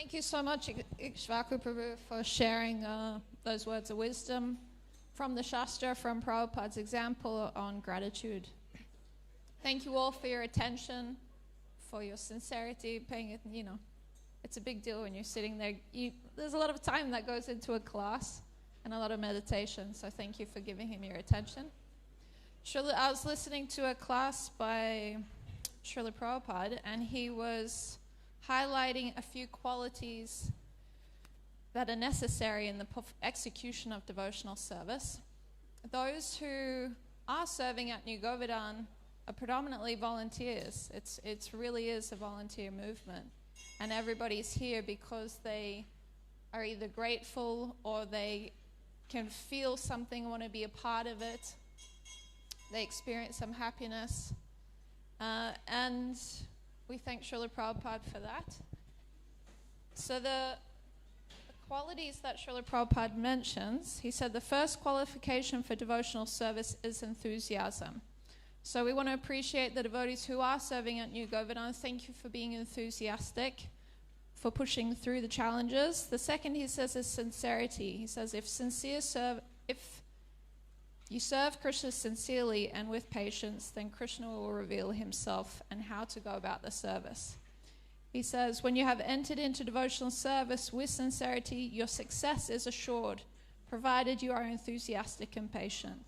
Thank you so much, Ikshvaku Prabhu, for sharing those words of wisdom from the Shastra, from Prabhupada's example on gratitude. Thank you all for your attention, for your sincerity, paying it, it's a big deal when you're sitting there. There's a lot of time that goes into a class and a lot of meditation, so thank you for giving him your attention. I was listening to a class by Srila Prabhupada, and he was highlighting a few qualities that are necessary in the execution of devotional service. Those who are serving at New Govardhana are predominantly volunteers. It really is a volunteer movement. And everybody's here because they are either grateful or they can feel something, want to be a part of it. They experience some happiness. And we thank Srila Prabhupada for that. So the qualities that Srila Prabhupada mentions, he said the first qualification for devotional service is enthusiasm. So we want to appreciate the devotees who are serving at New Govardhana. Thank you for being enthusiastic, for pushing through the challenges. The second, he says, is sincerity. He says if you serve Krishna sincerely and with patience, then Krishna will reveal himself and how to go about the service. He says, when you have entered into devotional service with sincerity, your success is assured, provided you are enthusiastic and patient.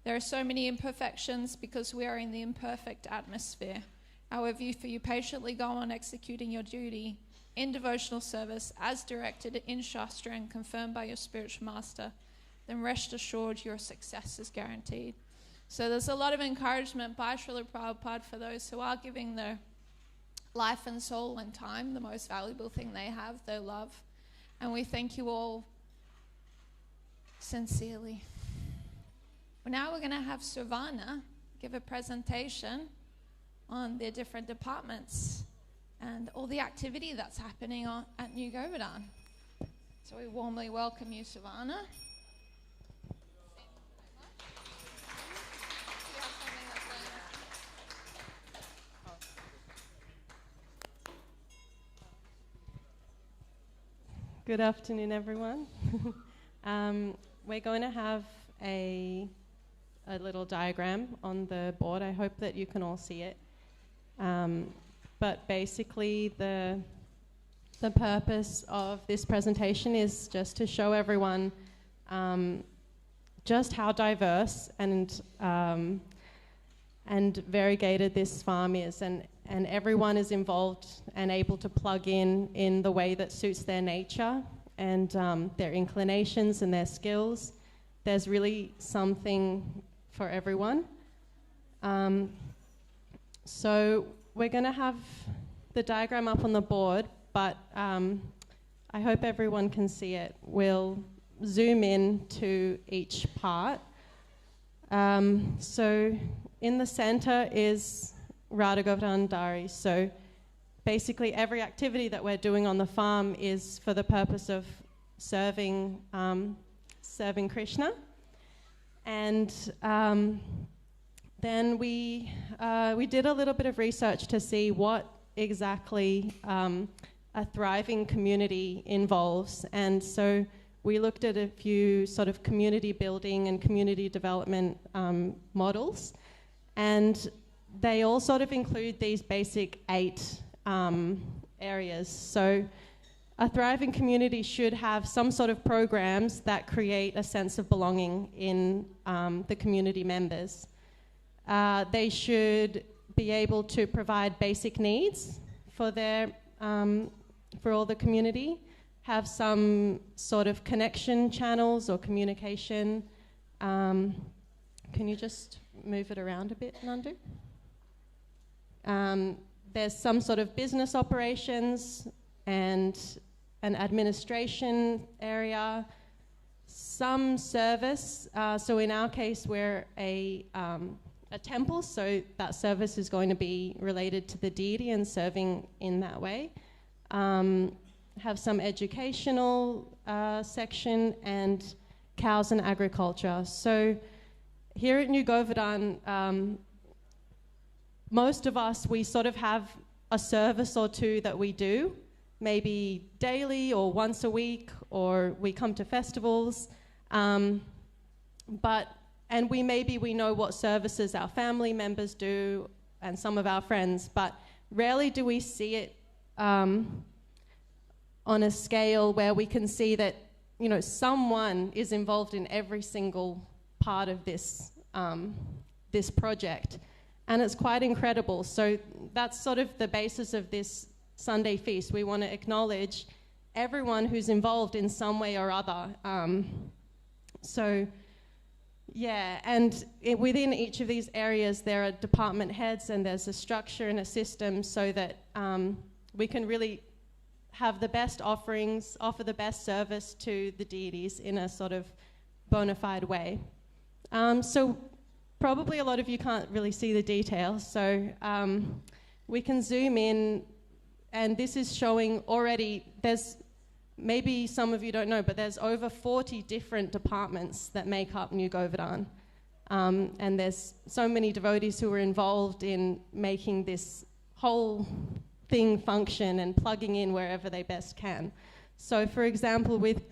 There are so many imperfections because we are in the imperfect atmosphere. However, if you patiently go on executing your duty in devotional service as directed in Shastra and confirmed by your spiritual master, then rest assured your success is guaranteed. So there's a lot of encouragement by Srila Prabhupada for those who are giving their life and soul and time, the most valuable thing they have, their love. And we thank you all sincerely. Now we're going to have Suvarna give a presentation on their different departments and all the activity that's happening at New Govardhana. So we warmly welcome you, Suvarna. Good afternoon, everyone. We're going to have a little diagram on the board. I hope that you can all see it. But basically, the purpose of this presentation is just to show everyone just how diverse and variegated this farm is, and everyone is involved and able to plug in the way that suits their nature and their inclinations and their skills. There's really something for everyone. So we're going to have the diagram up on the board, but I hope everyone can see it. We'll zoom in to each part. So in the center is Radha Govardhana Dari. So basically every activity that we're doing on the farm is for the purpose of serving Krishna. And then we did a little bit of research to see what exactly a thriving community involves. And so we looked at a few sort of community building and community development models. And they all sort of include these basic 8 areas. So a thriving community should have some sort of programs that create a sense of belonging in the community members. They should be able to provide basic needs for for all the community, have some sort of connection channels or communication. Can you just move it around a bit, Nandu? There's some sort of business operations and an administration area, some service. So in our case, we're a temple, so that service is going to be related to the deity and serving in that way. Have some educational section and cows and agriculture. So here at New Govardhana, most of us, we sort of have a service or two that we do maybe daily or once a week, or we come to festivals. And we know what services our family members do and some of our friends, but rarely do we see it on a scale where we can see that, you know, someone is involved in every single part of this, this project. And it's quite incredible. So that's sort of the basis of this Sunday feast. We want to acknowledge everyone who's involved in some way or other. Yeah, and within each of these areas, there are department heads, and there's a structure and a system so that we can really have the best offerings, offer the best service to the deities in a sort of bona fide way. So probably a lot of you can't really see the details, so we can zoom in, and this is showing already, there's, maybe some of you don't know, but there's over 40 different departments that make up New Govardhana. And there's so many devotees who are involved in making this whole thing function and plugging in wherever they best can. So for example, with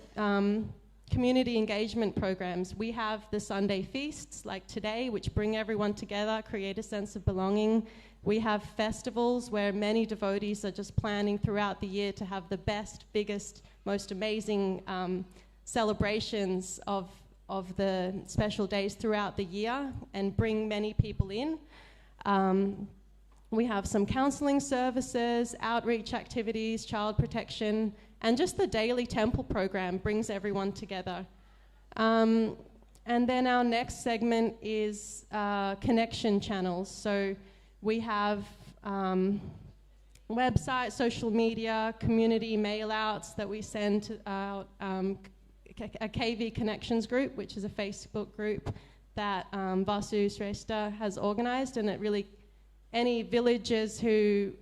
community engagement programs, we have the Sunday feasts like today, which bring everyone together, create a sense of belonging. We have festivals where many devotees are just planning throughout the year to have the best, biggest, most amazing celebrations of the special days throughout the year and bring many people in. We have some counseling services, outreach activities, child protection, and just the daily temple program brings everyone together. And then our next segment is connection channels. So we have website, social media, community mail-outs that we send out, a KV Connections group, which is a Facebook group that Vasu Shrestha has organized, and it really, any villagers who,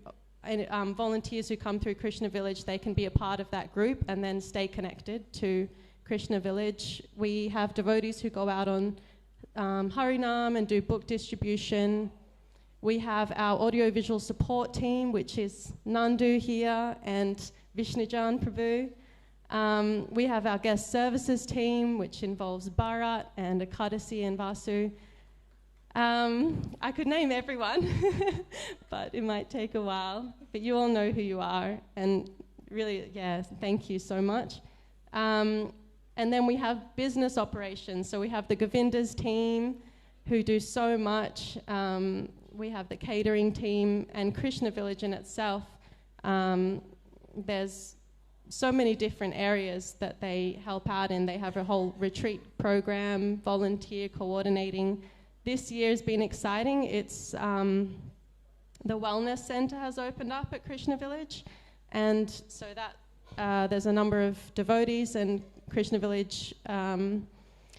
volunteers who come through Krishna Village, they can be a part of that group and then stay connected to Krishna Village. We have devotees who go out on Harinam and do book distribution. We have our audiovisual support team, which is Nandu here and Vishnujan Prabhu. We have our guest services team, which involves Bharat and Ekadasi and Vasu. I could name everyone, but it might take a while. But you all know who you are, and really, yeah, thank you so much. And then we have business operations. So we have the Govindas team, who do so much. We have the catering team, and Krishna Village in itself. There's so many different areas that they help out in. They have a whole retreat program, volunteer coordinating. This year's been exciting. It's the wellness center has opened up at Krishna Village, and so that there's a number of devotees and Krishna Village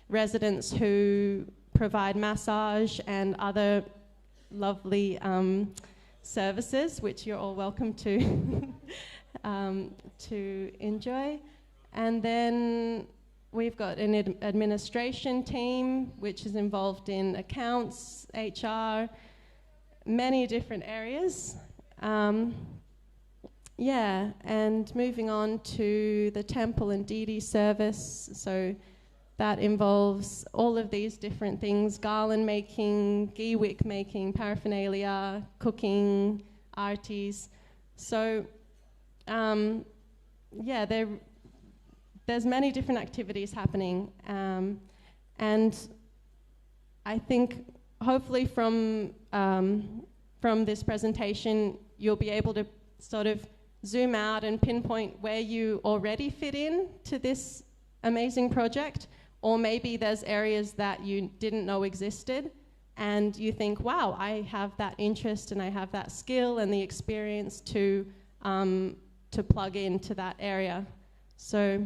residents who provide massage and other lovely services, which you're all welcome to to enjoy. And then we've got an administration team, which is involved in accounts, HR, many different areas. Yeah, and moving on to the temple and deity service. So that involves all of these different things: garland making, ghee wick making, paraphernalia, cooking, artis. So, yeah, there's many different activities happening. And I think hopefully from this presentation, you'll be able to sort of zoom out and pinpoint where you already fit in to this amazing project. Or maybe there's areas that you didn't know existed, and you think, wow, I have that interest and I have that skill and the experience to plug into that area. So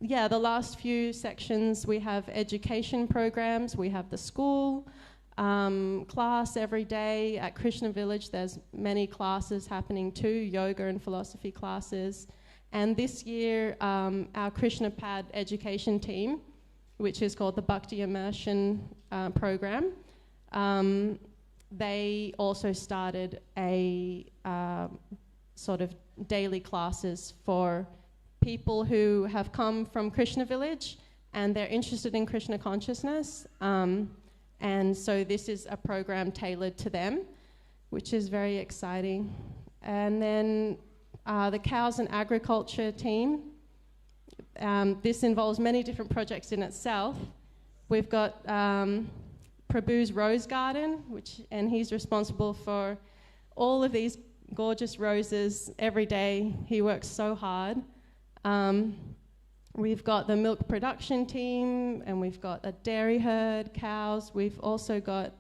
yeah, the last few sections, we have education programs, we have the school, class every day. At Krishna Village, there's many classes happening too, yoga and philosophy classes. And this year, our Krishna Pad education team, which is called the Bhakti Immersion Program, they also started a sort of daily classes for people who have come from Krishna village and they're interested in Krishna consciousness. And so this is a program tailored to them, which is very exciting. And then the cows and agriculture team. This involves many different projects in itself. We've got Prabhu's Rose Garden, and he's responsible for all of these gorgeous roses every day. He works so hard. We've got the milk production team, and we've got a dairy herd, cows. We've also got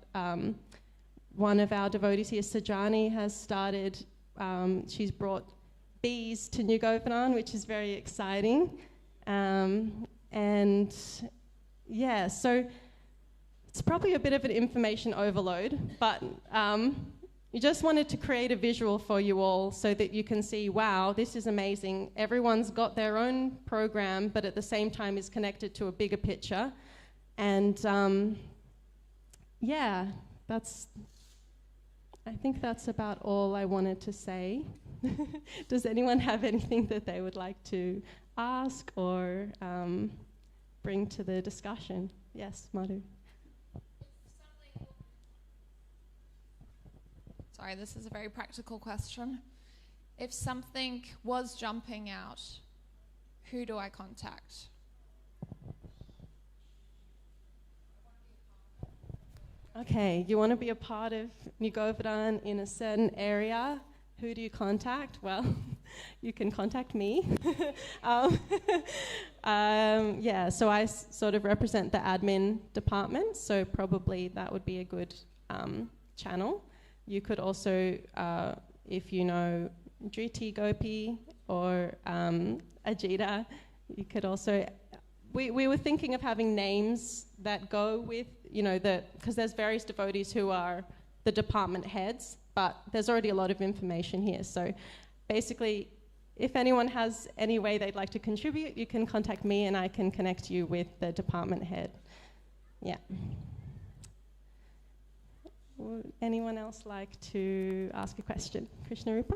one of our devotees here, Sajani, has started, she's brought bees to New Govardhana, which is very exciting. And yeah, so it's probably a bit of an information overload, but we just wanted to create a visual for you all so that you can see, wow, this is amazing. Everyone's got their own program, but at the same time is connected to a bigger picture. And yeah, I think that's about all I wanted to say. Does anyone have anything that they would like to ask or bring to the discussion? Yes, Madhu. Sorry, this is a very practical question. If something was jumping out, who do I contact? Okay, you want to be a part of New Govardhana in a certain area. Who do you contact? Well, you can contact me. Yeah, so I sort of represent the admin department, so probably that would be a good channel. You could also, if you know Driti Gopi or Ajita, you could also... We were thinking of having names that go with, you know, because there's various devotees who are the department heads, but there's already a lot of information here. So basically, if anyone has any way they'd like to contribute, you can contact me and I can connect you with the department head. Yeah. Would anyone else like to ask a question? Krishna Rupa?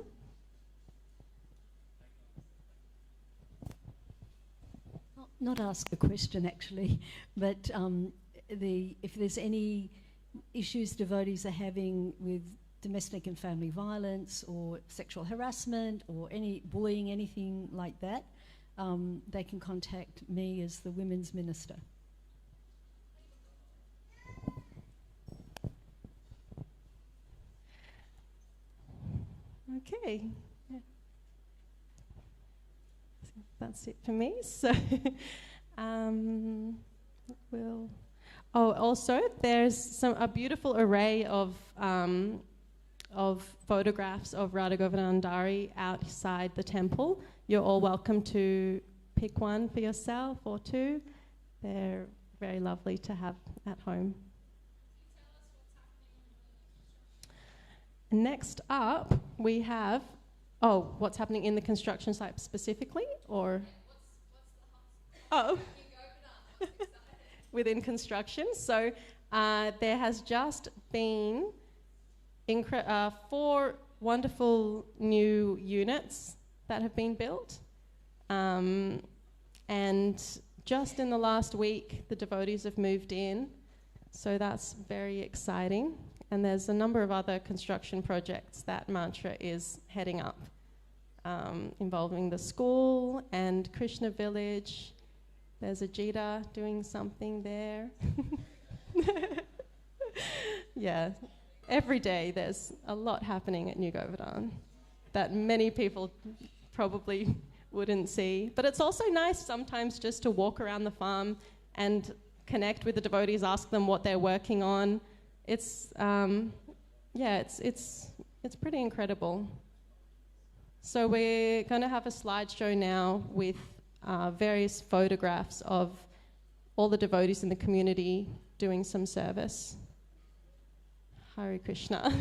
Not ask a question actually, but if there's any issues devotees are having with domestic and family violence or sexual harassment or any bullying, anything like that, they can contact me as the women's minister. Okay. Yeah. That's it for me. So, also there's a beautiful array of photographs of Radha Govardhana outside the temple. You're all welcome to pick one for yourself or two. They're very lovely to have at home. Next up, we have, what's happening in the construction site specifically, or? Within construction. So there has just been 4 wonderful new units that have been built. And just in the last week, the devotees have moved in. So that's very exciting. And there's a number of other construction projects that Mantra is heading up, involving the school and Krishna Village. There's Ajita doing something there. Yeah, every day there's a lot happening at New Govardhana that many people probably wouldn't see. But it's also nice sometimes just to walk around the farm and connect with the devotees, ask them what they're working on. It's it's pretty incredible. So we're going to have a slideshow now with various photographs of all the devotees in the community doing some service. Hare Krishna.